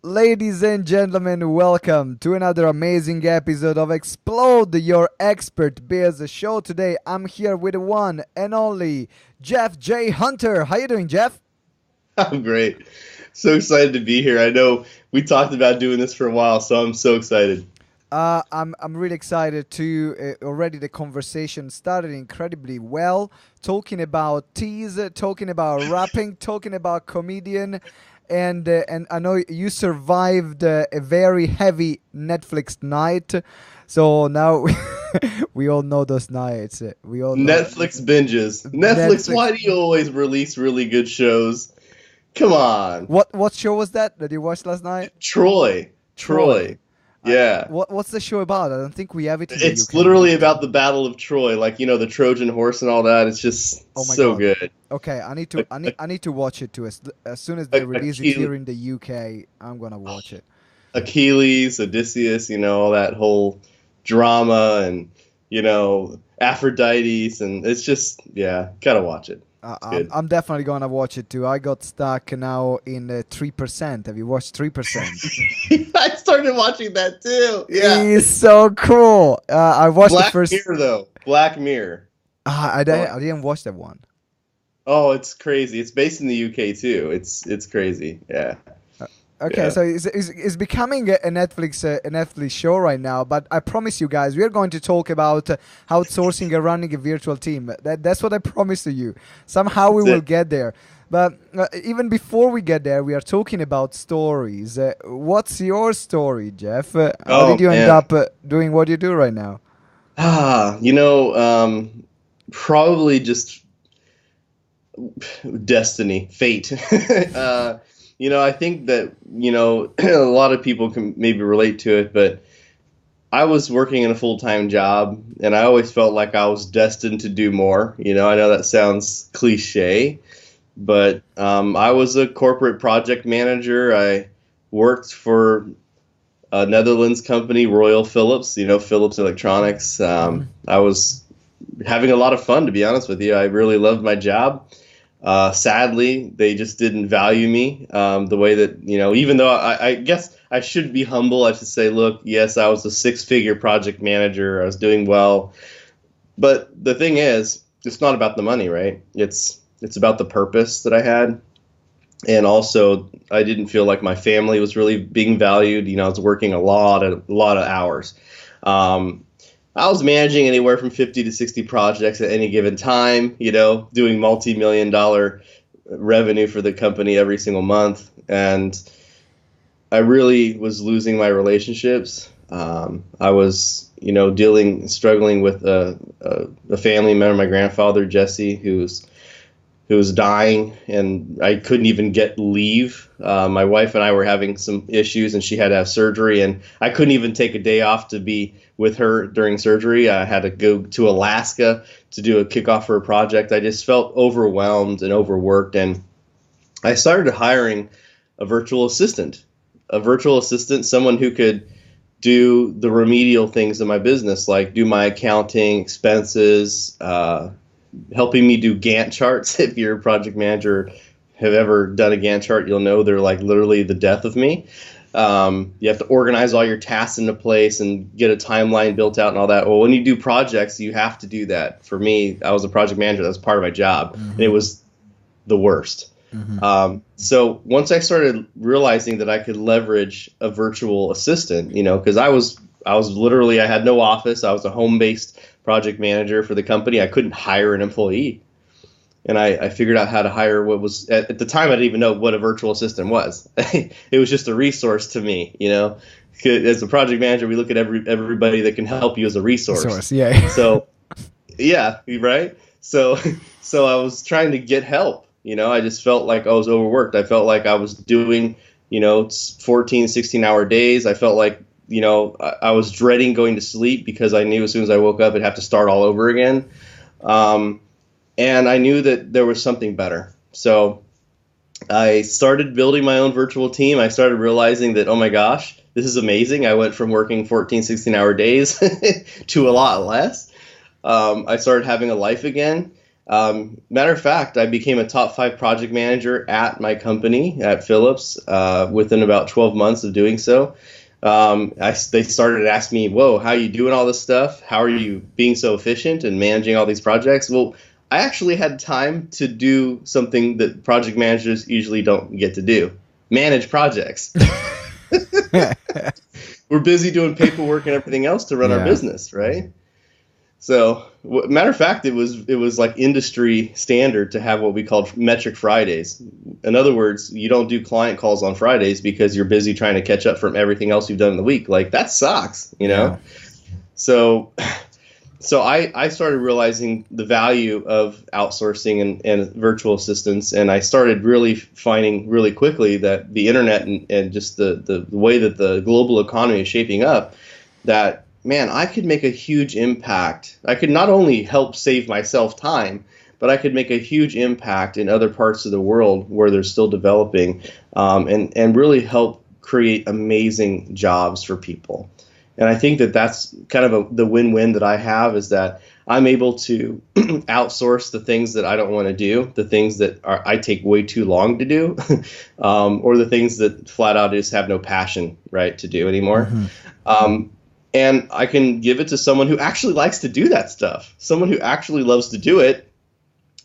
Ladies and gentlemen, welcome to another amazing episode of Explode Your Expert Biz show. Today, I'm here with the one and only Jeff J. Hunter. How you doing, Jeff? I'm great. So excited to be here. I know we talked about doing this for a while, so I'm so excited. I'm really excited to already the conversation started incredibly well, talking about teas, talking about rapping, talking about comedian, and I know you survived a very heavy Netflix night, so now we all know those nights. We all know Netflix binges. Netflix, Netflix. why do you always release really good shows? Come on. What show was that you watched last night? Troy. Troy. Troy. Yeah. What's the show about? I don't think we have it in the It's UK literally yet. about the Battle of Troy, like, the Trojan horse and all that. It's just Oh my so god. good. Okay, I need to A- I need A- I need to watch it too. As soon as they release it Achilles, here in the UK, I'm gonna watch it. Achilles, Odysseus, all that whole drama and, Aphrodite's, and it's just, yeah, gotta watch it. It's I'm good. I'm definitely gonna watch it too. I got stuck now in 3%. Have you watched 3%? I started watching that too. Yeah. It's so cool. I watched the Black first. Mirror though. Black Mirror. Oh, I didn't watch that one. oh, it's crazy. It's based in the UK too. It's crazy. Yeah. Okay, Yeah. so it's becoming a Netflix show right now. But I promise you guys, we are going to talk about outsourcing and running a virtual team. That's what I promise to you. Somehow we That's will it. get there. But even before we get there, we are talking about stories. What's your story, Jeff? How did Oh you end man. up doing what you do right now? Ah, probably just destiny, fate. I think that, a lot of people can maybe relate to it, but I was working in a full-time job and I always felt like I was destined to do more. I know that sounds cliche, but I was a corporate project manager. I worked for a Netherlands company, Royal Philips, Philips Electronics. Hmm. I was having a lot of fun, to be honest with you. I really loved my job. Sadly, they just didn't value me the way that, even though I guess I should be humble, I should say, look, yes, I was a six-figure project manager. I was doing well. But the thing is, it's not about the money, right? It's about the purpose that I had. And also, I didn't feel like my family was really being valued. I was working a lot of hours. Um, I was managing anywhere from 50 to 60 projects at any given time, doing multi-million dollar revenue for the company every single month. And I really was losing my relationships. I was, struggling with a family member, my grandfather, Jesse, who was dying, and I couldn't even get leave. My wife and I were having some issues, and she had to have surgery, and I couldn't even take a day off to be with her during surgery. I had to go to Alaska to do a kickoff for a project. I just felt overwhelmed and overworked, and I started hiring a virtual assistant. A virtual assistant, someone who could do the remedial things in my business, like do my accounting, expenses, helping me do Gantt charts. If you're a project manager, have ever done a Gantt chart, you'll know they're like literally the death of me. You have to organize all your tasks into place and get a timeline built out and all that. Well, when you do projects, you have to do that. For me, I was a project manager. That was part of my job, and it Hmm. was the worst. Hmm. So once I started realizing that I could leverage a virtual assistant, because I was literally, I had no office. I was a home-based project manager for the company. I couldn't hire an employee, and I figured out how to hire what was at the time I didn't even know what a virtual assistant was. It was just a resource to me. As a project manager, we look at everybody that can help you as a resource. Source, yeah. So yeah, right. So so I was trying to get help. I just felt like I was overworked. I felt like I was doing 14, 16-hour days. I felt like I was dreading going to sleep because I knew as soon as I woke up I'd have to start all over again. Um, and I knew that there was something better. So I started building my own virtual team. I started realizing that, oh my gosh, this is amazing. I went from working 14, 16-hour days to a lot less. I started having a life again. Matter of fact, I became a top 5 project manager at my company at Philips within about 12 months of doing so. They started asking me, "Whoa, how are you doing all this stuff? How are you being so efficient and managing all these projects?" Well, I actually had time to do something that project managers usually don't get to do: manage projects. We're busy doing paperwork and everything else to run our business, right? So, matter of fact, it was like industry standard to have what we called metric Fridays. In other words, you don't do client calls on Fridays because you're busy trying to catch up from everything else you've done in the week. Like, that sucks, you know? Yeah. So I started realizing the value of outsourcing and virtual assistants, and I started really finding really quickly that the internet and just the way that the global economy is shaping up, that man, I could make a huge impact. I could not only help save myself time, but I could make a huge impact in other parts of the world where they're still developing, and really help create amazing jobs for people. And I think that that's kind of the win-win that I have, is that I'm able to outsource the things that I don't want to do, the things that I take way too long to do, or the things that flat out just have no passion, right, to do anymore. Mm-hmm. And I can give it to someone who actually likes to do that stuff, someone who actually loves to do it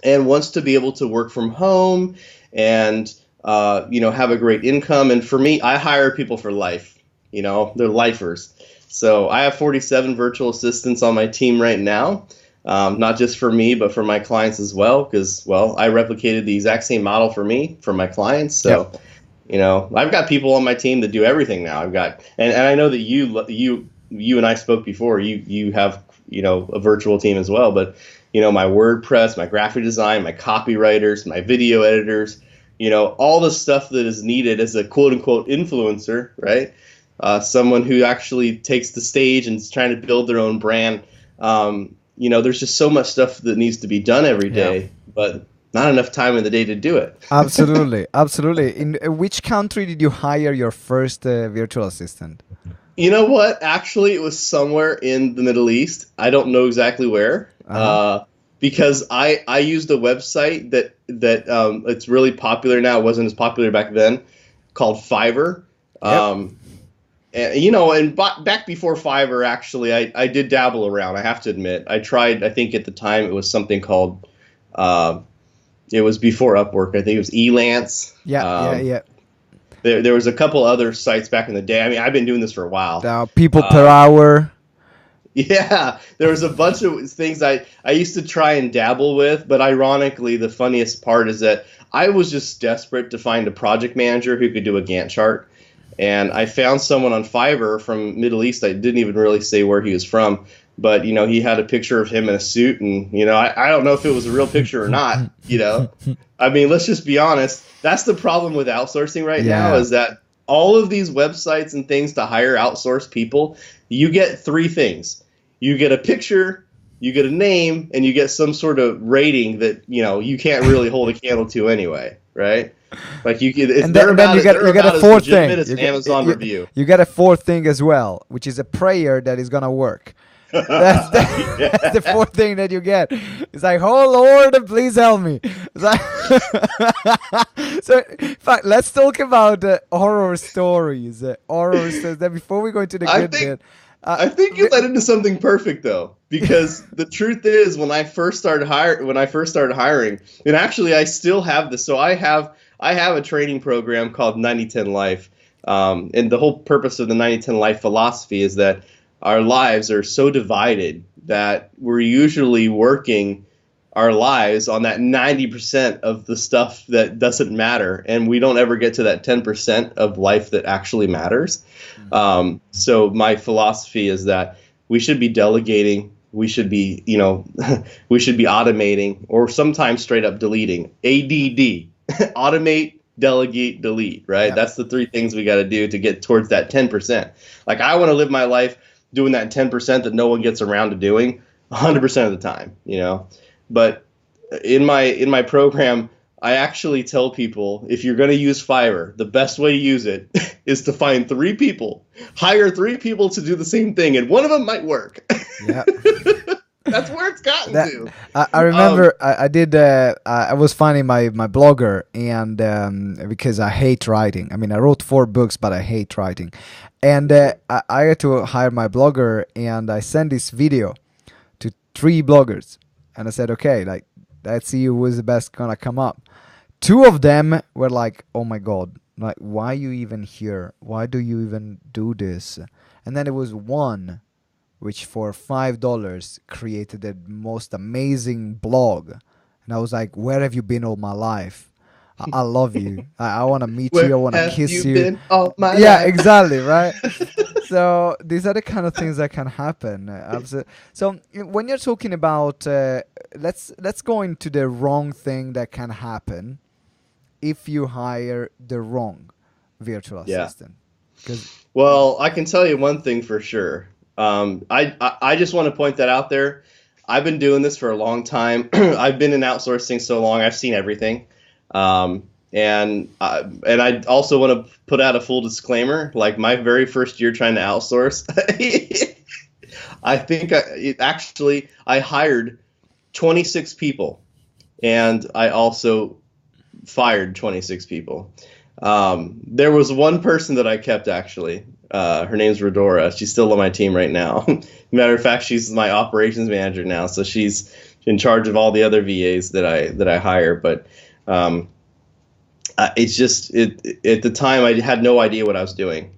and wants to be able to work from home and have a great income. And for me, I hire people for life. They're lifers. So I have 47 virtual assistants on my team right now, not just for me, but for my clients as well, because, well, I replicated the exact same model for me, for my clients. So, I've got people on my team that do everything now. And I know that you and I spoke before. You have a virtual team as well, but my WordPress, my graphic design, my copywriters, my video editors, all the stuff that is needed as a quote unquote influencer, right? Someone who actually takes the stage and is trying to build their own brand. There's just so much stuff that needs to be done every day, but not enough time in the day to do it. Absolutely, absolutely. In which country did you hire your first virtual assistant? You know what? Actually, it was somewhere in the Middle East. I don't know exactly where, because I used a website that it's really popular now. It wasn't as popular back then, called Fiverr. Yep. And back before Fiverr, actually, I did dabble around. I have to admit, I tried. I think at the time it was something called. It was before Upwork. I think it was Elance. Yeah. There was a couple other sites back in the day. I mean, I've been doing this for a while. People per hour. Yeah, there was a bunch of things I used to try and dabble with, but ironically, the funniest part is that I was just desperate to find a project manager who could do a Gantt chart. And I found someone on Fiverr from Middle East. I didn't even really say where he was from, but he had a picture of him in a suit, and I don't know if it was a real picture or not. I mean, let's just be honest. That's the problem with outsourcing right now, is that all of these websites and things to hire outsourced people, you get 3 things. You get a picture, you get a name, and you get some sort of rating that you can't really hold a candle to anyway, right? Like you get a 4th thing. It's an Amazon review. You get a 4th thing as well, which is a prayer that is gonna work. That's the 4th thing that you get. It's like, oh Lord, please help me. So, in fact, let's talk about horror stories. Before we go into the good bit. I think you led into something perfect though, because the truth is, when I first started hiring, and actually I still have this. So I have a training program called 90-10 Life, and the whole purpose of the 90-10 Life philosophy is that our lives are so divided that we're usually working our lives on that 90% of the stuff that doesn't matter, and we don't ever get to that 10% of life that actually matters. So my philosophy is that we should be delegating, we should be, we should be automating, or sometimes straight up deleting. ADD, automate, delegate, delete, right? Yeah. That's the 3 things we got to do to get towards that 10%. Like, I want to live my life doing that 10% that no one gets around to doing 100% of the time, But in my program, I actually tell people, if you're going to use Fiverr, the best way to use it is to find 3 people, hire 3 people to do the same thing, and one of them might work. Yeah. That's where it's gotten That to. I remember I did I was finding my blogger, and because I hate writing. I mean, I wrote 4 books, but I hate writing, and I had to hire my blogger, and I sent this video to 3 bloggers, and I said, okay, like, let's see who is the best gonna come up. 2 of them were like, oh my god, like, why are you even here? Why do you even do this? And then there was one which for $5 created the most amazing blog. And I was like, where have you been all my life? I love you. I want to meet you. I Where want to have kiss you you. been all my Yeah, life? exactly, right? So these are the kind of things that can happen. So when you're talking about, let's go into the wrong thing that can happen if you hire the wrong virtual Yeah. assistant. Because Well, I can tell you one thing for sure. I just want to point that out there. I've been doing this for a long time. I've been in outsourcing so long. I've seen everything. And I also want to put out a full disclaimer. Like my very first year trying to outsource, I think I hired 26 people, and I also fired 26 people. There was one person that I kept actually. Her name's Rodora. She's still on my team right now. Matter of fact, she's my operations manager now, so she's in charge of all the other VAs that I hire. But it's just at the time I had no idea what I was doing,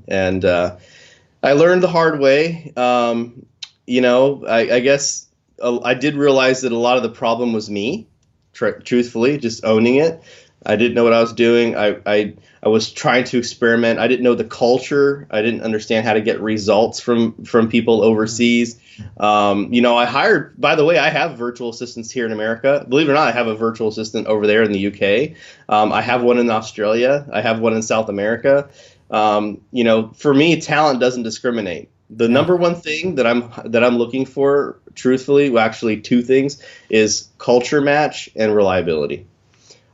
and I learned the hard way. I guess I did realize that a lot of the problem was me. Truthfully, just owning it. I didn't know what I was doing. I was trying to experiment. I didn't know the culture. I didn't understand how to get results from people overseas. I hired, by the way, I have virtual assistants here in America. Believe it or not, I have a virtual assistant over there in the UK. I have one in Australia. I have one in South America. For me, talent doesn't discriminate. The yeah, number one thing that I'm looking for, truthfully, well, actually 2 things, is culture match and reliability.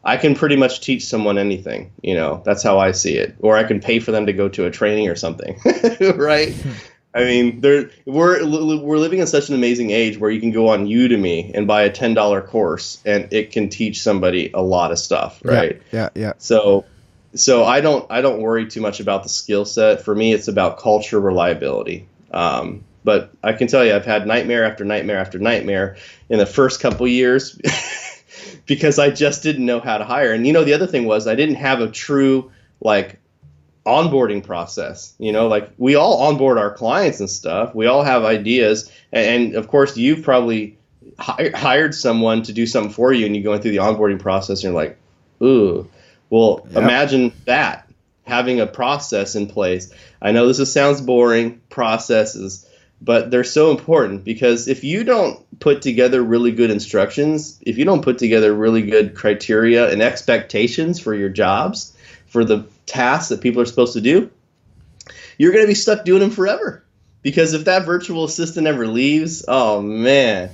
I can pretty much teach someone anything, that's how I see it. Or I can pay for them to go to a training or something, right? I mean, we're living in such an amazing age where you can go on Udemy and buy a $10 course and it can teach somebody a lot of stuff, yeah, right? yeah, yeah. So I don't worry too much about the skill set. For me, it's about culture reliability. But I can tell you, I've had nightmare after nightmare after nightmare in the first couple years because I just didn't know how to hire. And the other thing was I didn't have a true like onboarding process. Like we all onboard our clients and stuff. We all have ideas, and of course you've probably hired someone to do something for you, and you're going through the onboarding process, and you're like, ooh. Well, Yep. imagine that, having a process in place. I know sounds boring, processes, but they're so important because if you don't put together really good instructions, if you don't put together really good criteria and expectations for your jobs, for the tasks that people are supposed to do, you're going to be stuck doing them forever. Because if that virtual assistant ever leaves, oh man,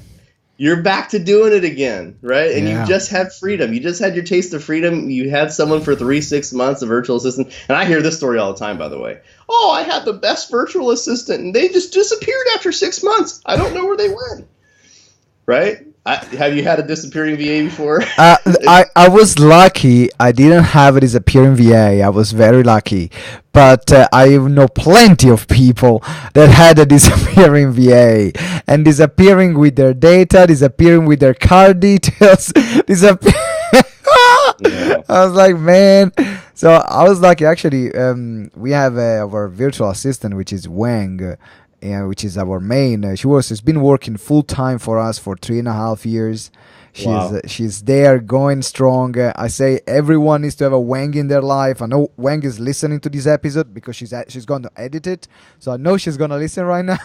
you're back to doing it again, right? And you Yeah. just had freedom. You just had your taste of freedom. You had someone for 3-6 months, a virtual assistant. And I hear this story all the time, by the way. Oh, I had the best virtual assistant, and they just disappeared after 6 months. I don't know where they went, right? Have you had a disappearing VA before? I was lucky. I didn't have a disappearing VA. I was very lucky. But I know plenty of people that had a disappearing VA and disappearing with their data, disappearing with their card details, disappear. Yeah. I was like, man. So I was lucky. Actually, we have our virtual assistant, which is Wang, and which is our main. She's been working full time for us for 3.5 years. Wow. She's there, going strong. I say everyone needs to have a Wang in their life. I know Wang is listening to this episode because she's going to edit it, so I know she's going to listen right now.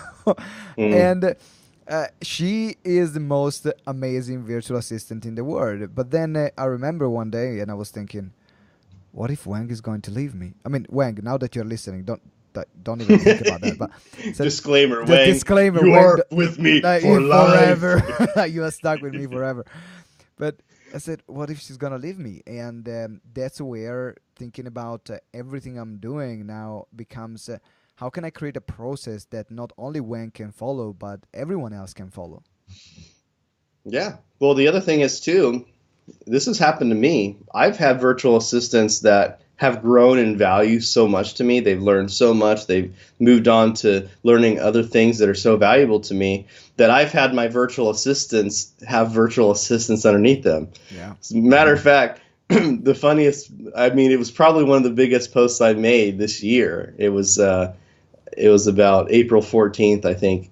Mm. And she is the most amazing virtual assistant in the world. But then I remember one day, and I was thinking, what if Wang is going to leave me? I mean, Wang, now that you're listening, don't even think about that. But so Disclaimer, the Wang. disclaimer, You Wang, are with me like, for life. forever. Like, you are stuck with me forever. But I said, what if she's gonna leave me? And that's where thinking about everything I'm doing now becomes how can I create a process that not only Wang can follow, but everyone else can follow? Yeah. Well, the other thing is too, this has happened to me. I've had virtual assistants that have grown in value so much to me. They've learned so much. They've moved on to learning other things that are so valuable to me that I've had my virtual assistants have virtual assistants underneath them. Yeah. As a matter of fact, the funniest, I mean, it was probably one of the biggest posts I made this year. It was about April 14th, I think.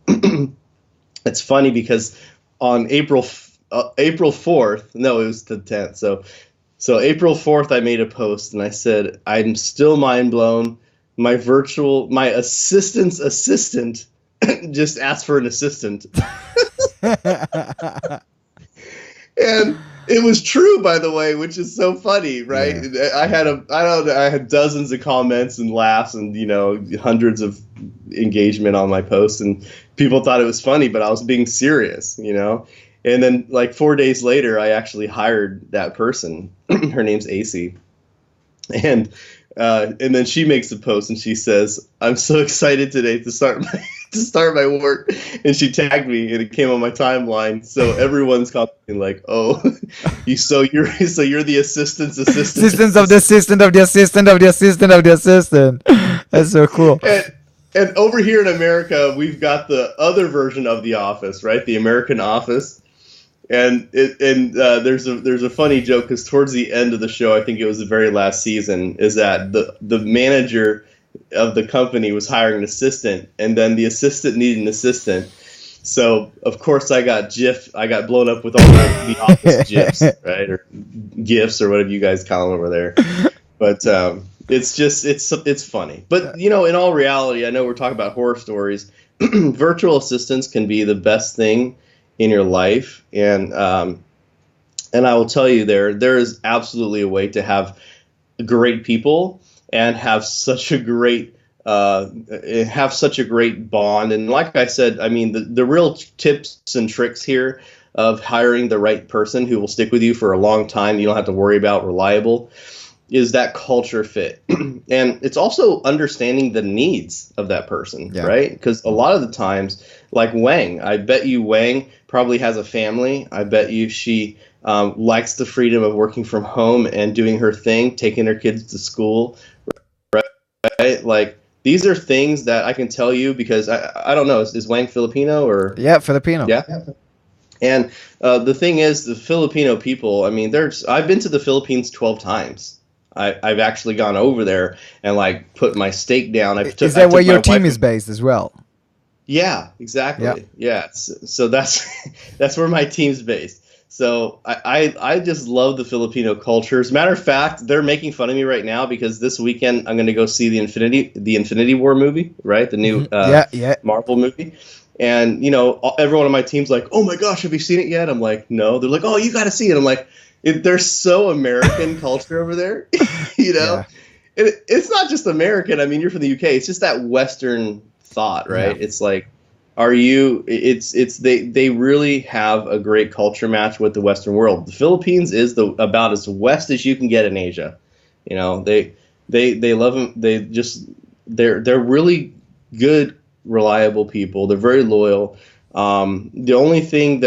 It's funny because on April 4th, no, it was the 10th. So April 4th, I made a post and I said, I'm still mind blown. My assistant's assistant just asked for an assistant. And it was true, by the way, which is so funny, right? Yeah. I had dozens of comments and laughs and, hundreds of engagement on my post, and people thought it was funny, but I was being serious, And then like 4 days later, I actually hired that person. Her name's AC. And then she makes a post and she says, "I'm so excited today to start my work." And she tagged me and it came on my timeline. So everyone's commenting like, "Oh, you're the assistant's assistant." Assistants of the assistant of the assistant of the assistant of the assistant. That's so cool. And over here in America, we've got the other version of The Office, right? The American Office. And there's a funny joke because towards the end of the show, I think it was the very last season, is that the manager of the company was hiring an assistant, and then the assistant needed an assistant. So of course I got blown up with all the Office gifs, right, or gifs or whatever you guys call them over there. But it's funny. But in all reality, I know we're talking about horror stories. Virtual assistants can be the best thing in your life, and I will tell you, there is absolutely a way to have great people and have such a great bond. And like I said, I mean, the real tips and tricks here of hiring the right person who will stick with you for a long time, you don't have to worry about, reliable, is that culture fit. And it's also understanding the needs of that person, right? Because a lot of the times, like Wang, I bet you Wang probably has a family. I bet you she likes the freedom of working from home and doing her thing, taking her kids to school, right? Like, these are things that I can tell you because I don't know, is Wang Filipino or? Yeah, Filipino. Yeah. And the thing is, the Filipino people, I mean, I've been to the Philippines 12 times. I've actually gone over there and like put my stake down. Is that where your team is based as well? Yeah, exactly. Yeah. So that's where my team's based. So I just love the Filipino culture. As a matter of fact, they're making fun of me right now because this weekend I'm going to go see the Infinity War movie, right? The new Marvel movie. And everyone on my team's like, "Oh my gosh, have you seen it yet?" I'm like, "No." They're like, "Oh, you got to see it." I'm like, they're so American culture over there, Yeah. It's not just American. I mean, you're from the UK. It's just that Western thought, right? Yeah. It's like, they really have a great culture match with the Western world. The Philippines is about as west as you can get in Asia. They love them. They're really good, reliable people. They're very loyal. The only thing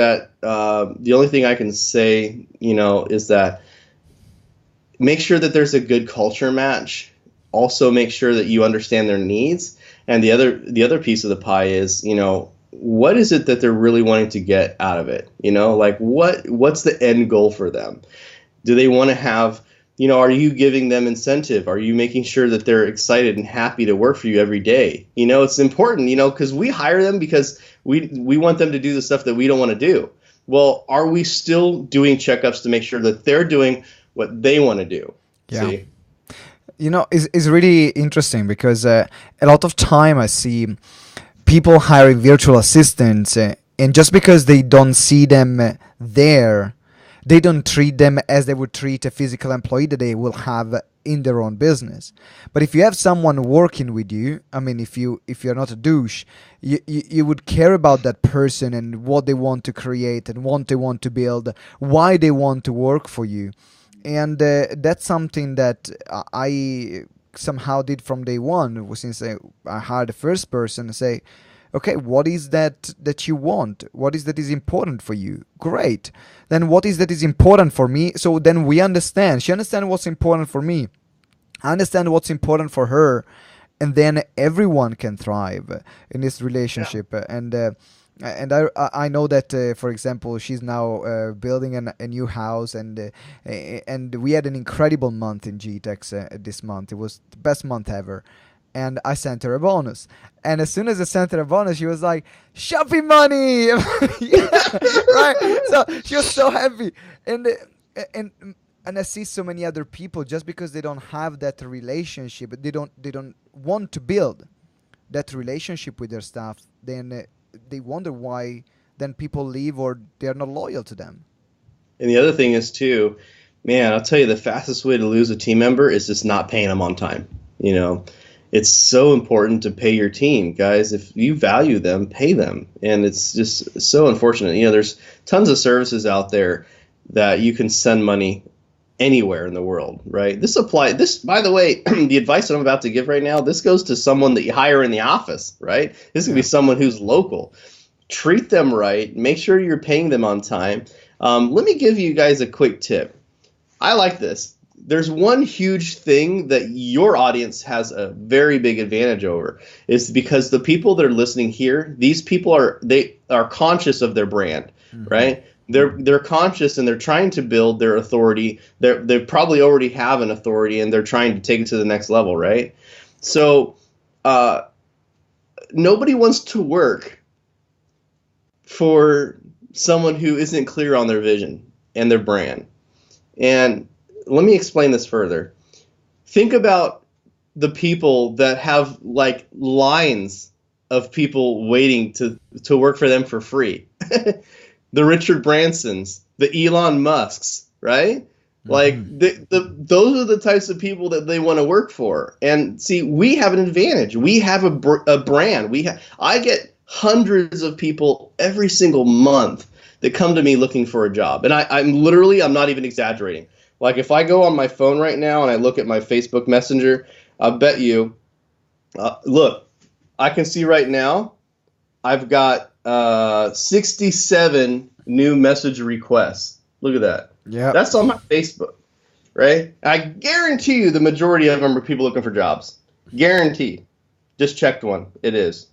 I can say, is that make sure that there's a good culture match. Also make sure that you understand their needs. And the other piece of the pie is, what is it that they're really wanting to get out of it? Like what's the end goal for them? Do they want to have, are you giving them incentive? Are you making sure that they're excited and happy to work for you every day? It's important, because we hire them because we want them to do the stuff that we don't want to do. Well, are we still doing checkups to make sure that they're doing what they want to do? Yeah. See? It's really interesting because a lot of time I see people hiring virtual assistants, and just because they don't see them there, they don't treat them as they would treat a physical employee that they will have in their own business. But if you have someone working with you, I mean, if you're not a douche, you would care about that person and what they want to create and what they want to build, why they want to work for you. And that's something that I somehow did from day one, since I hired the first person, say, okay, what is that you want? What is that is important for you? Great. Then what is that is important for me? So then we understand. She understands what's important for me. I understand what's important for her. And then everyone can thrive in this relationship. And I know that, for example, she's now building a new house, and we had an incredible month in GTeX this month. It was the best month ever. And I sent her a bonus. And as soon as I sent her a bonus, she was like, shopping money! Yeah, right? So she was so happy. And I see so many other people, just because they don't have that relationship, they don't want to build that relationship with their staff, then they wonder why then people leave or they're not loyal to them. And the other thing is too, man, I'll tell you, the fastest way to lose a team member is just not paying them on time. You know, it's so important to pay your team, guys. If you value them, pay them. And it's just so unfortunate. You know, there's tons of services out there that you can send money anywhere in the world, right? This, by the way, the advice that I'm about to give right now, this goes to someone that you hire in the office, right? This could be someone who's local. Treat them right. Make sure you're paying them on time. Let me give you guys a quick tip. I like this. There's one huge thing that your audience has a very big advantage over, is because the people that are listening here, these people are conscious of their brand, right? They're conscious, and they're trying to build their authority. They probably already have an authority, and they're trying to take it to the next level, right? So nobody wants to work for someone who isn't clear on their vision and their brand. And let me explain this further. Think about the people that have like lines of people waiting to work for them for free. The Richard Bransons, the Elon Musks, right? Like those are the types of people that they want to work for. And see, we have an advantage. We have a brand. I get hundreds of people every single month that come to me looking for a job. And I'm not even exaggerating. Like if I go on my phone right now and I look at my Facebook Messenger, I bet you, look, I can see right now I've got 67 new message requests. Look at that. Yeah, that's on my Facebook, right? I guarantee you the majority of them are people looking for jobs. Guaranteed. Just checked one. It is.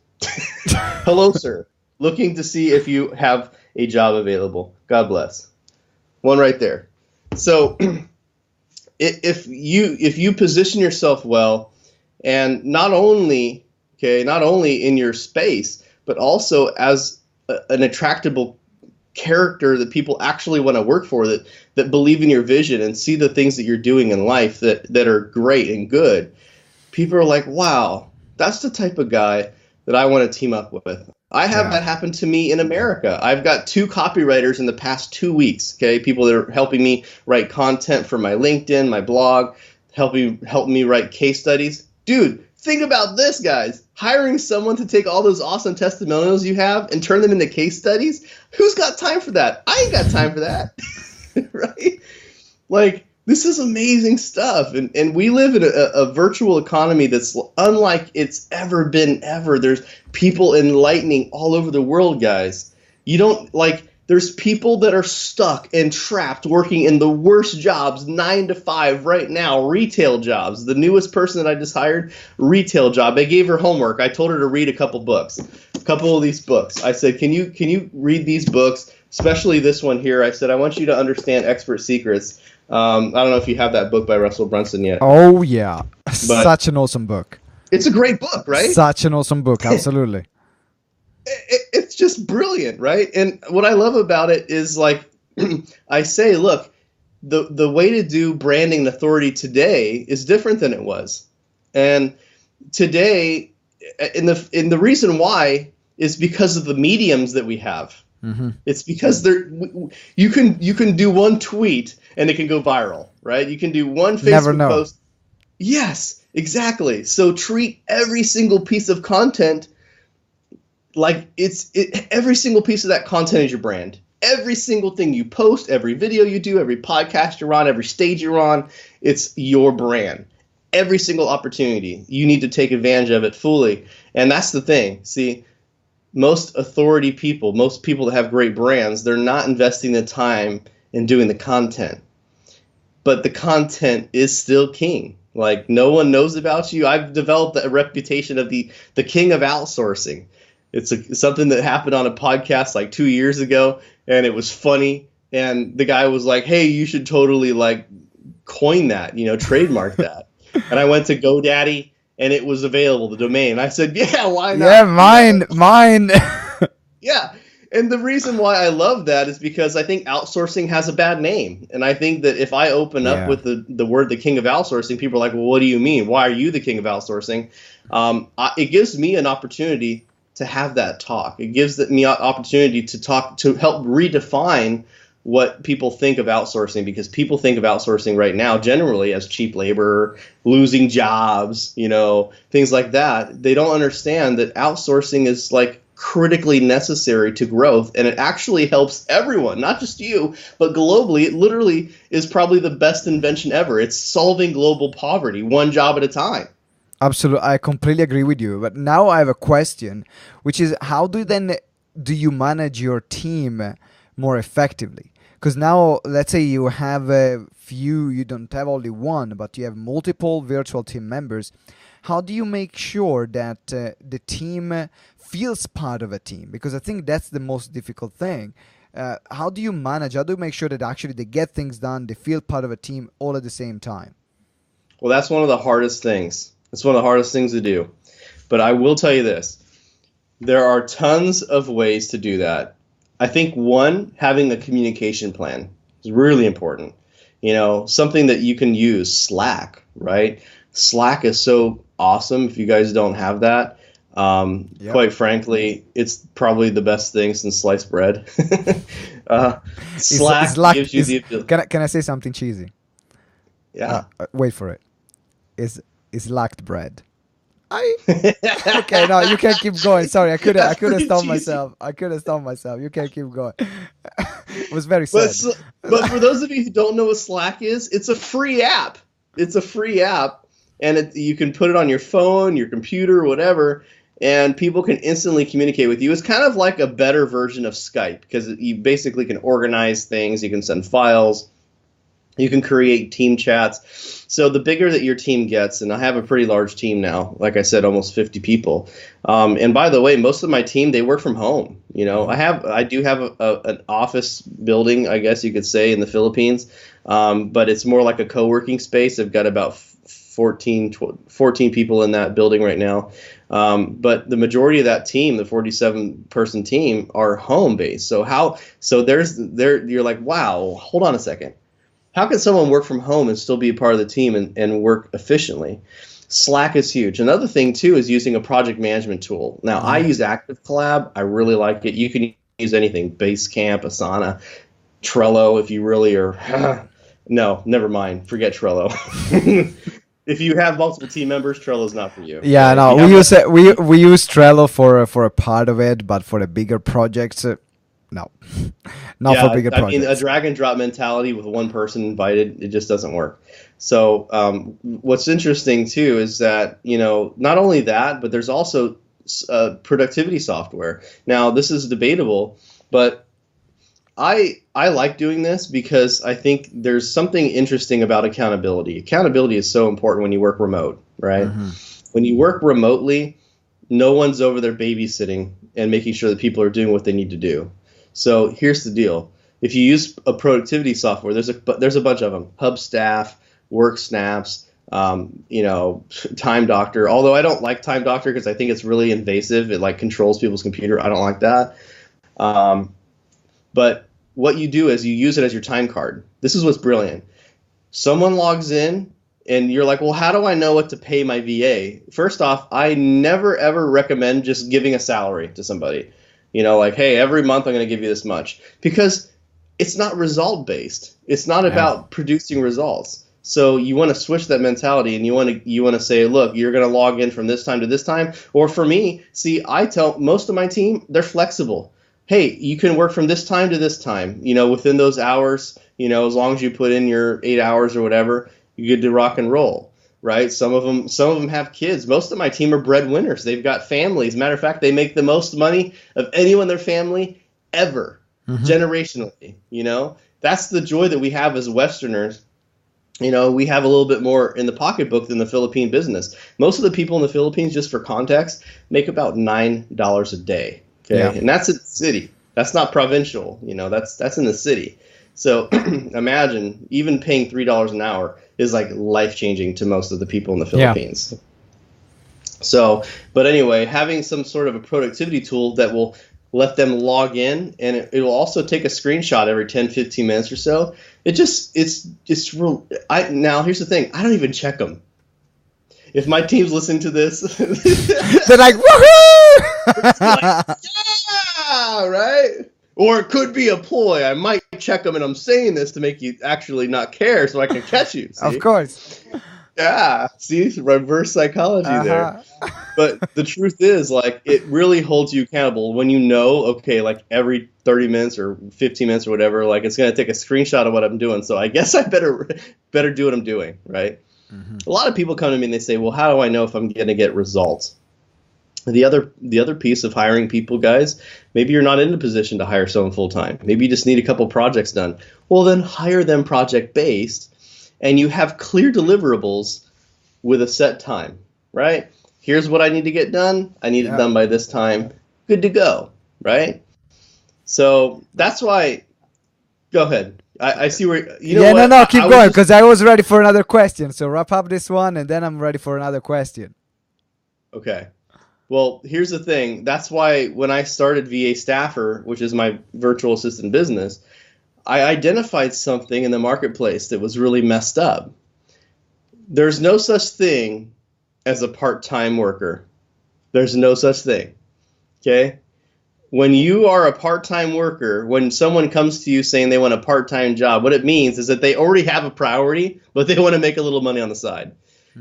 Hello, sir. Looking to see if you have a job available. God bless. One right there. So if you position yourself well, and not only in your space, but also as an attractable character that people actually want to work for, that believe in your vision and see the things that you're doing in life that are great and good, people are like, wow, that's the type of guy that I want to team up with. I have that happen to me in America. I've got 2 copywriters in the past 2 weeks, okay? People that are helping me write content for my LinkedIn, my blog, help me write case studies. Dude, think about this, guys. Hiring someone to take all those awesome testimonials you have and turn them into case studies? Who's got time for that? I ain't got time for that, right? Like, this is amazing stuff, and we live in a virtual economy that's unlike it's ever been ever. There's people enlightening all over the world, guys. There's people that are stuck and trapped working in the worst jobs, 9 to 5 right now, retail jobs. The newest person that I just hired, retail job. I gave her homework. I told her to read a couple of these books. I said, can you read these books, especially this one here? I said, I want you to understand Expert Secrets. I don't know if you have that book by Russell Brunson yet. Oh, yeah. Such an awesome book. It's a great book, right? Such an awesome book. Absolutely. It's just brilliant, right? And what I love about it is, like, I say, look, the way to do branding and authority today is different than it was. And today, and the reason why is because of the mediums that we have. Mm-hmm. It's because you can do one tweet and it can go viral, right? You can do one Facebook post. Yes, exactly. So treat every single piece of content like every single piece of that content is your brand. Every single thing you post, every video you do, every podcast you're on, every stage you're on, it's your brand. every single opportunity. You need to take advantage of it fully. And that's the thing. See, most authority people, most people that have great brands, they're not investing the time in doing the content. But the content is still king. Like, no one knows about you. I've developed a reputation of the king of outsourcing. It's something that happened on a podcast like 2 years ago, and it was funny. And the guy was like, "Hey, you should totally like coin that, trademark that." And I went to GoDaddy, and it was available, the domain. I said, "Yeah, why not?" Yeah, mine. Yeah. And the reason why I love that is because I think outsourcing has a bad name. And I think that if I open up with the word the king of outsourcing, people are like, "Well, what do you mean? Why are you the king of outsourcing?" It gives me an opportunity to have that talk. It gives me an opportunity to talk, to help redefine what people think of outsourcing, because people think of outsourcing right now generally as cheap labor, losing jobs, things like that. They don't understand that outsourcing is like critically necessary to growth, and it actually helps everyone, not just you, but globally. It literally is probably the best invention ever. It's solving global poverty one job at a time. Absolutely, I completely agree with you. But now I have a question, which is, how do you manage your team more effectively? Because now, let's say you have a few, you don't have only one, but you have multiple virtual team members. How do you make sure that the team feels part of a team? Because I think that's the most difficult thing. How do you manage? How do you make sure that actually they get things done, they feel part of a team all at the same time? Well, that's one of the hardest things. It's one of the hardest things to do. But I will tell you this. There are tons of ways to do that. I think, one, having a communication plan is really important. Something that you can use, Slack, right? Slack is so awesome. If you guys don't have that, quite frankly, it's probably the best thing since sliced bread. Slack gives you the ability. Can I say something cheesy? Yeah. Wait for it. Is lacked bread. Okay, no, you can keep going. Sorry, I could have stopped myself. You can keep going. It was very sad. But for those of you who don't know what Slack is, it's a free app. And you can put it on your phone, your computer, whatever, and people can instantly communicate with you. It's kind of like a better version of Skype, because you basically can organize things, you can send files, you can create team chats. So the bigger that your team gets, and I have a pretty large team now, like I said, almost 50 people. And by the way, most of my team, they work from home. I do have an office building, I guess you could say, in the Philippines, but it's more like a co-working space. I've got about 14 people in that building right now. But the majority of that team, the 47-person team, are home-based. You're like, wow, hold on a second. How can someone work from home and still be a part of the team and work efficiently? Slack is huge. Another thing, too, is using a project management tool. Now, I use Active Collab. I really like it. You can use anything, Basecamp, Asana, Trello, if you really are. No, never mind. Forget Trello. If you have multiple team members, Trello's not for you. Yeah, no, we use Trello for a part of it, but for the bigger projects, no, not for bigger projects. I mean, a drag and drop mentality with one person invited, it just doesn't work. So what's interesting too is that, not only that, but there's also productivity software. Now, this is debatable, but I like doing this because I think there's something interesting about accountability. Accountability is so important when you work remote, right? Mm-hmm. When you work remotely, no one's over there babysitting and making sure that people are doing what they need to do. So here's the deal. If you use a productivity software, there's a bunch of them. Hubstaff, WorkSnaps, Time Doctor. Although I don't like Time Doctor because I think it's really invasive. It like controls people's computer. I don't like that. But what you do is you use it as your time card. This is what's brilliant. Someone logs in and you're like, well, how do I know what to pay my VA? First off, I never, ever recommend just giving a salary to somebody. Like, hey, every month I'm going to give you this much. Because it's not result-based. It's not about producing results. So you want to switch that mentality, and you want to say, look, you're going to log in from this time to this time. Or for me, see, I tell most of my team, they're flexible. Hey, you can work from this time to this time, within those hours, as long as you put in your 8 hours or whatever, you're good to rock and roll. right? Some of them have kids. Most of my team are breadwinners. They've got families. Matter of fact, they make the most money of anyone in their family ever, generationally. That's the joy that we have as Westerners. We have a little bit more in the pocketbook than the Philippine business. Most of the people in the Philippines, just for context, make about $9 a day. Okay, Yeah. and that's in the city. That's not provincial. That's in the city. So imagine even paying $3 an hour is like life changing to most of the people in the Philippines. So, but anyway, having some sort of a productivity tool that will let them log in, and it will also take a screenshot every 10, 15 minutes or so. It's real. Now here's the thing. I don't even check them. If my team's listening to this, they're like, woohoo! Like, yeah, right? Or it could be a ploy. I might check them, and I'm saying this to make you actually not care so I can catch you. See? Of course. Yeah, see, reverse psychology there. But the truth is, like, it really holds you accountable when okay, like every 30 minutes or 15 minutes or whatever, like it's going to take a screenshot of what I'm doing. So I guess I better do what I'm doing, right? A lot of people come to me and they say, well, how do I know if I'm going to get results? The other piece of hiring people, guys, maybe you're not in a position to hire someone full time. Maybe you just need a couple projects done. Well, then hire them project based, and you have clear deliverables with a set time, right? Here's what I need to get done. I need it done by this time. Good to go, right? So that's why. Go ahead. I see where you know. Yeah, what? no, keep going, because I was ready for another question. So wrap up this one, and then I'm ready for another question. Okay. Well, here's the thing. That's why when I started VA Staffer, which is my virtual assistant business, I identified something in the marketplace that was really messed up. There's no such thing as a part-time worker. There's no such thing. Okay? When you are a part-time worker, when someone comes to you saying they want a part-time job, what it means is that they already have a priority, but they want to make a little money on the side.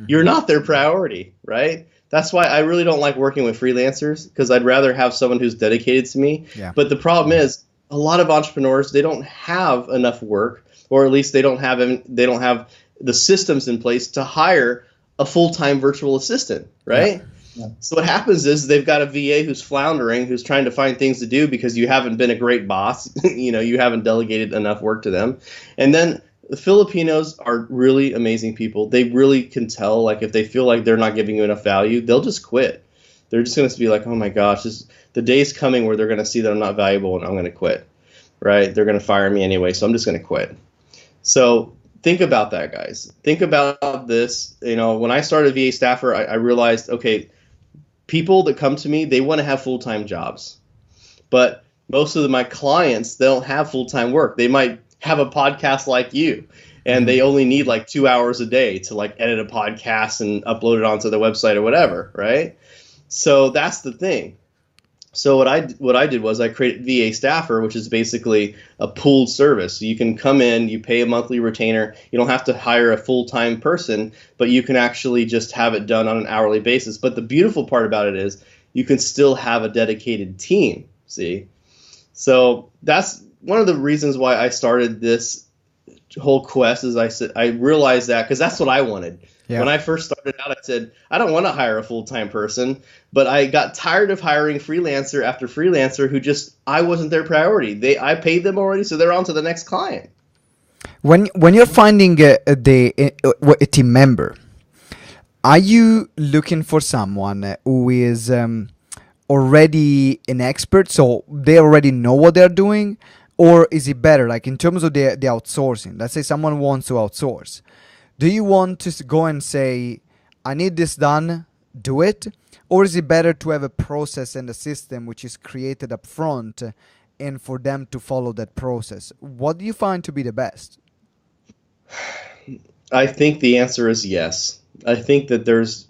You're not their priority, right? That's why I really don't like working with freelancers, because I'd rather have someone who's dedicated to me. Yeah. But the problem is, a lot of entrepreneurs, they don't have enough work, or at least they don't have the systems in place to hire a full-time virtual assistant, right? Yeah. So what happens is they've got a VA who's floundering, who's trying to find things to do because you haven't been a great boss. You haven't delegated enough work to them. And then the Filipinos are really amazing people. They really can tell, like, if they feel like they're not giving you enough value, they'll just quit. They're just going to be like, oh my gosh, the day's coming where they're going to see that I'm not valuable and I'm going to quit, right? They're going to fire me anyway, so I'm just going to quit. So think about that, guys. Think about this. When I started VA Staffer, I realized, okay, people that come to me, they want to have full-time jobs. But most of my clients, they don't have full-time work. They might have a podcast like you, and they only need like 2 hours a day to like edit a podcast and upload it onto their website or whatever, right? So that's the thing. So what I did was I created VA Staffer, which is basically a pooled service. So you can come in, you pay a monthly retainer. You don't have to hire a full-time person, but you can actually just have it done on an hourly basis. But the beautiful part about it is you can still have a dedicated team, see? So that's one of the reasons why I started this whole quest. Is I realized that because that's what I wanted. Yeah. When I first started out, I said, I don't want to hire a full-time person, but I got tired of hiring freelancer after freelancer who I wasn't their priority. I paid them already, so they're on to the next client. When you're finding a team member, are you looking for someone who is already an expert, so they already know what they're doing? Or is it better, like in terms of the outsourcing? Let's say someone wants to outsource. Do you want to go and say, I need this done, do it? Or is it better to have a process and a system which is created up front and for them to follow that process? What do you find to be the best? I think the answer is yes. I think that there's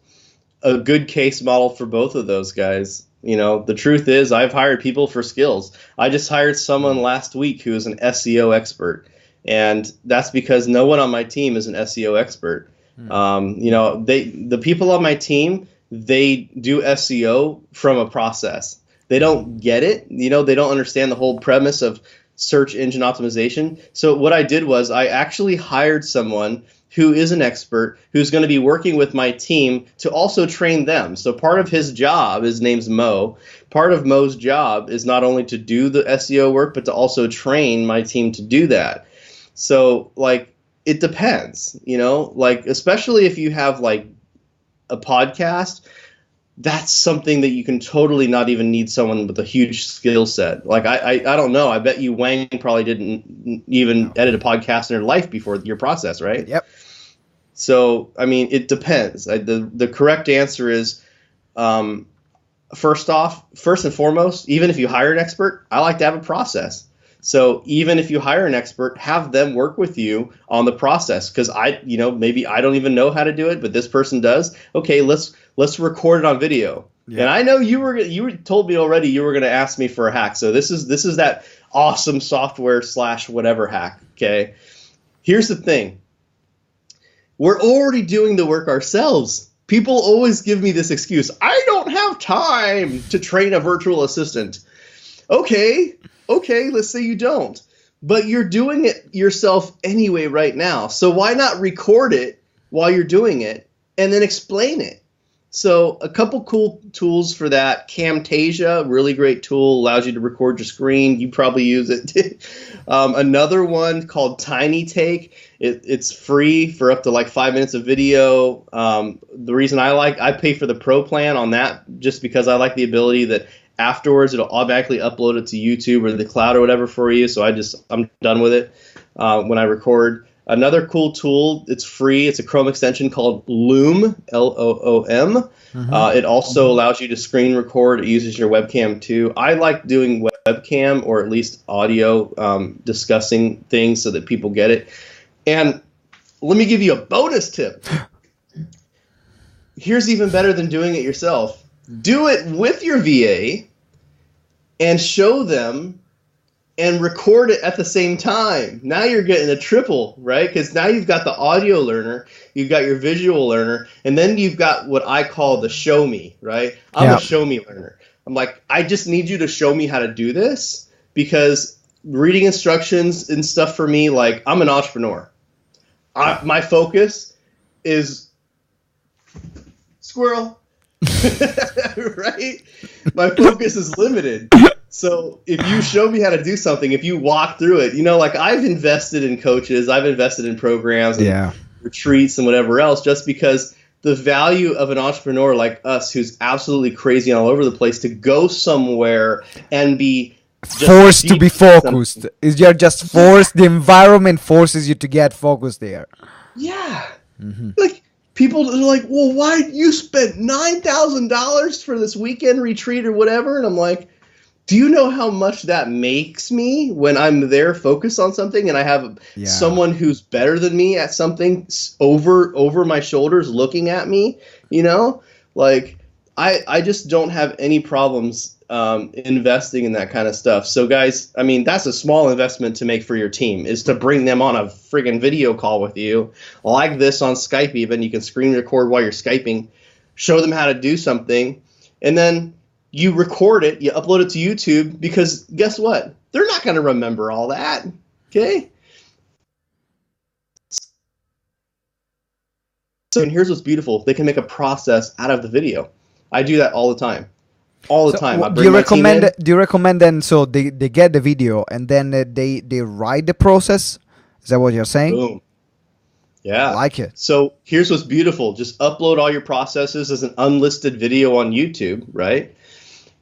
a good case model for both of those guys. The truth is I've hired people for skills. I just hired someone last week who is an SEO expert. And that's because no one on my team is an SEO expert. The people on my team, they do SEO from a process. They don't get it. They don't understand the whole premise of search engine optimization. So what I did was I actually hired someone who is an expert, who's going to be working with my team to also train them. So part of his job, his name's Mo, part of Mo's job is not only to do the SEO work, but to also train my team to do that. So like, it depends, you know, like, especially if you have like a podcast, that's something that you can totally not even need someone with a huge skill set. Like, I don't know. I bet you Wang probably didn't even edit a podcast in her life before your process, right? Yep. So, I mean, it depends. The correct answer is, first and foremost, even if you hire an expert, I like to have a process. So even if you hire an expert, have them work with you on the process, because maybe I don't even know how to do it, but this person does. Okay, let's record it on video. Yeah. And I know you told me already you were going to ask me for a hack. So this is that awesome software / whatever hack. Okay, here's the thing. We're already doing the work ourselves. People always give me this excuse. I don't have time to train a virtual assistant. Okay, let's say you don't. But you're doing it yourself anyway right now. So why not record it while you're doing it and then explain it? So a couple cool tools for that. Camtasia, really great tool, allows you to record your screen. You probably use it. Another one called Tiny Take. It's free for up to like 5 minutes of video. The reason I pay for the pro plan on that just because I like the ability that afterwards it'll automatically upload it to YouTube or the cloud or whatever for you. So I'm done with it when I record. Another cool tool, it's free. It's a Chrome extension called Loom, Loom. Mm-hmm. It also allows you to screen record. It uses your webcam too. I like doing webcam or at least audio discussing things so that people get it. And let me give you a bonus tip. Here's even better than doing it yourself. Do it with your VA and show them and record it at the same time. Now you're getting a triple, right? Because now you've got the audio learner, you've got your visual learner, and then you've got what I call the show me, right? I'm a show me learner. I'm like, I just need you to show me how to do this, because reading instructions and stuff for me, like, I'm an entrepreneur. My focus is squirrel. Right? My focus is limited. So if you show me how to do something, if you walk through it, like I've invested in coaches, I've invested in programs and retreats and whatever else, just because the value of an entrepreneur like us who's absolutely crazy all over the place to go somewhere and be forced to be focused. You're just forced. The environment forces you to get focused there. Yeah. Mm-hmm. Like, people are like, well, why you spent $9,000 for this weekend retreat or whatever? And I'm like, do you know how much that makes me when I'm there focused on something and I have someone who's better than me at something over my shoulders looking at me? Like, I just don't have any problems investing in that kind of stuff. So guys, I mean, that's a small investment to make for your team, is to bring them on a friggin' video call with you like this on Skype. Even you can screen record while you're Skyping, show them how to do something, and then you record it, you upload it to YouTube, because guess what? They're not going to remember all that. Okay. So, and here's what's beautiful. They can make a process out of the video. I do that all the time. All the time. Do you recommend then, so they get the video and then they write the process? Is that what you're saying? Boom. Yeah. I like it. So here's what's beautiful. Just upload all your processes as an unlisted video on YouTube, right?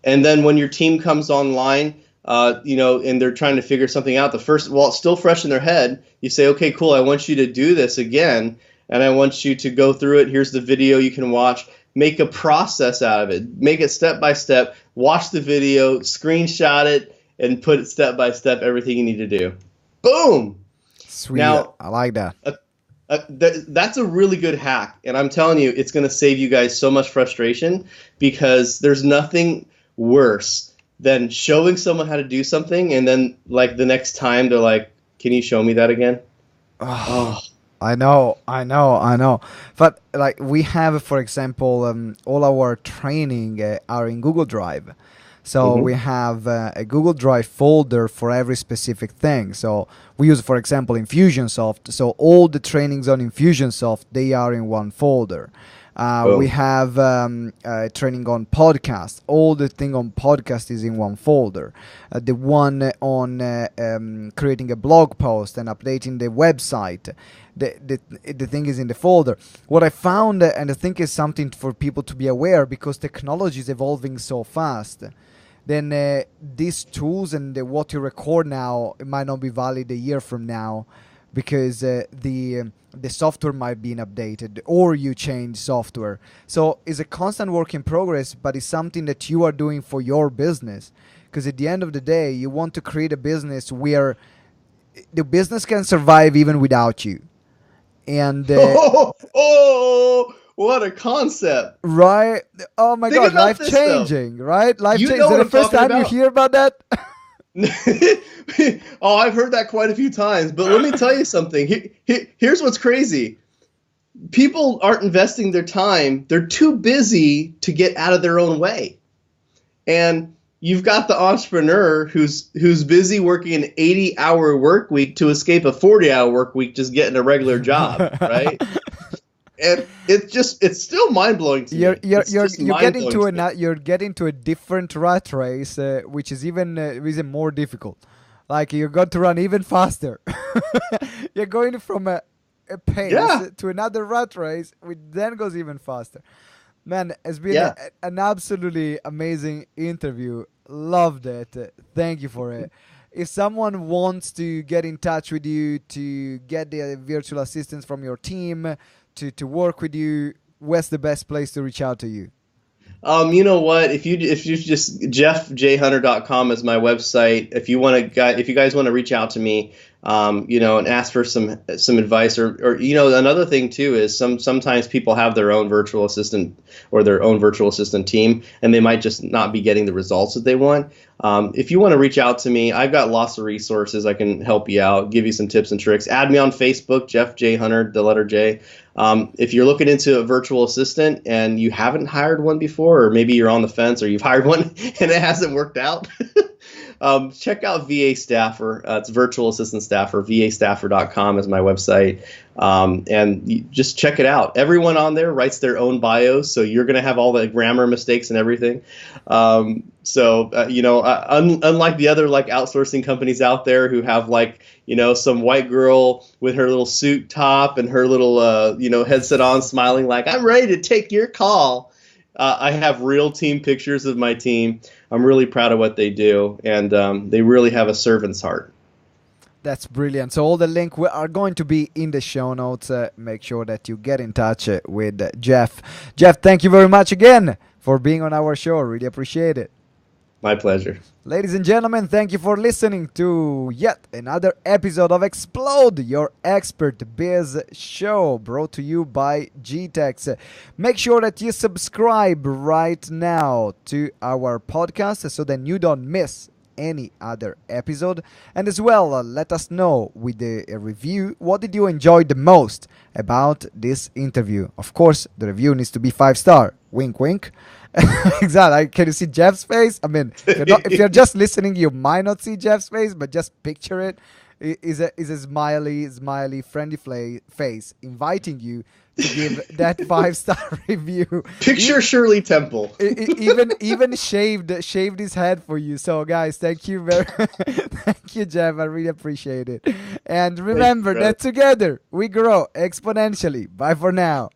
And then when your team comes online, and they're trying to figure something out, while it's still fresh in their head, you say, okay, cool, I want you to do this again, and I want you to go through it. Here's the video you can watch. Make a process out of it. Make it step by step. Watch the video, screenshot it, and put it step by step, everything you need to do. Boom! Sweet. Now, I like that. That's a really good hack, and I'm telling you, it's going to save you guys so much frustration, because there's nothing worse than showing someone how to do something, and then like the next time they're like, can you show me that again? Oh. I know. But like, we have, for example, all our training are in Google Drive. So we have a Google Drive folder for every specific thing. So we use, for example, Infusionsoft. So all the trainings on Infusionsoft, they are in one folder. We have training on podcast. All the thing on podcast is in one folder. The one on creating a blog post and updating the website, the thing is in the folder. What I found, and I think is something for people to be aware, because technology is evolving so fast, then these tools and what you record now, it might not be valid a year from now, because the software might be updated or you change software. So it's a constant work in progress, but it's something that you are doing for your business. Because at the end of the day, you want to create a business where the business can survive even without you. And what a concept! Right? Oh my Think God, about life this, changing, right? Life You changing. know Is what it the I'm first talking time you about. hear about that? Oh, I've heard that quite a few times. But let me tell you something. Here's what's crazy. People aren't investing their time. They're too busy to get out of their own way. And you've got the entrepreneur who's busy working an 80-hour work week to escape a 40-hour work week, just getting a regular job, right? And it's still mind-blowing to me. You're Just getting mind-blowing to to me. you're getting to a different rat race, which is even more difficult. Like you're going to run even faster. You're going from a pace Yeah. to another rat race, which then goes even faster. Man, it's been Yeah. an absolutely amazing interview. Loved it. Thank you for it. If someone wants to get in touch with you, to get the virtual assistants from your team, to work with you, where's the best place to reach out to you? You know what? If you just jeffjhunter.com is my website. If you guys want to reach out to me, and ask for some advice, or another thing too is sometimes people have their own virtual assistant or their own virtual assistant team, and they might just not be getting the results that they want. If you want to reach out to me, I've got lots of resources. I can help you out, give you some tips and tricks. Add me on Facebook, Jeff J Hunter, the letter J. If you're looking into a virtual assistant and you haven't hired one before, or maybe you're on the fence, or you've hired one and it hasn't worked out, check out VA Staffer. It's virtual assistant staffer. VAstaffer.com is my website. And you just check it out. Everyone on there writes their own bios, so you're going to have all the grammar mistakes and everything. Unlike the other outsourcing companies out there who have some white girl with her little suit top and her little headset on, smiling like, I'm ready to take your call. I have real team pictures of my team. I'm really proud of what they do, and they really have a servant's heart. That's brilliant. So all the links are going to be in the show notes. Make sure that you get in touch with Jeff. Jeff, thank you very much again for being on our show. Really appreciate it. My pleasure. Ladies and gentlemen, thank you for listening to yet another episode of Explode, your expert biz show, brought to you by GTeX. Make sure that you subscribe right now to our podcast so that you don't miss any other episode. And as well, let us know with a review, what did you enjoy the most about this interview? Of course, the review needs to be 5-star. Wink, wink. Exactly. Can you see Jeff's face? I mean, if you're just listening, you might not see Jeff's face, but just picture it. Is a smiley, friendly face inviting you to give that 5-star review. Picture Shirley Temple. even shaved his head for you. So guys, thank you thank you, Jeff. I really appreciate it. And remember that together we grow exponentially. Bye for now.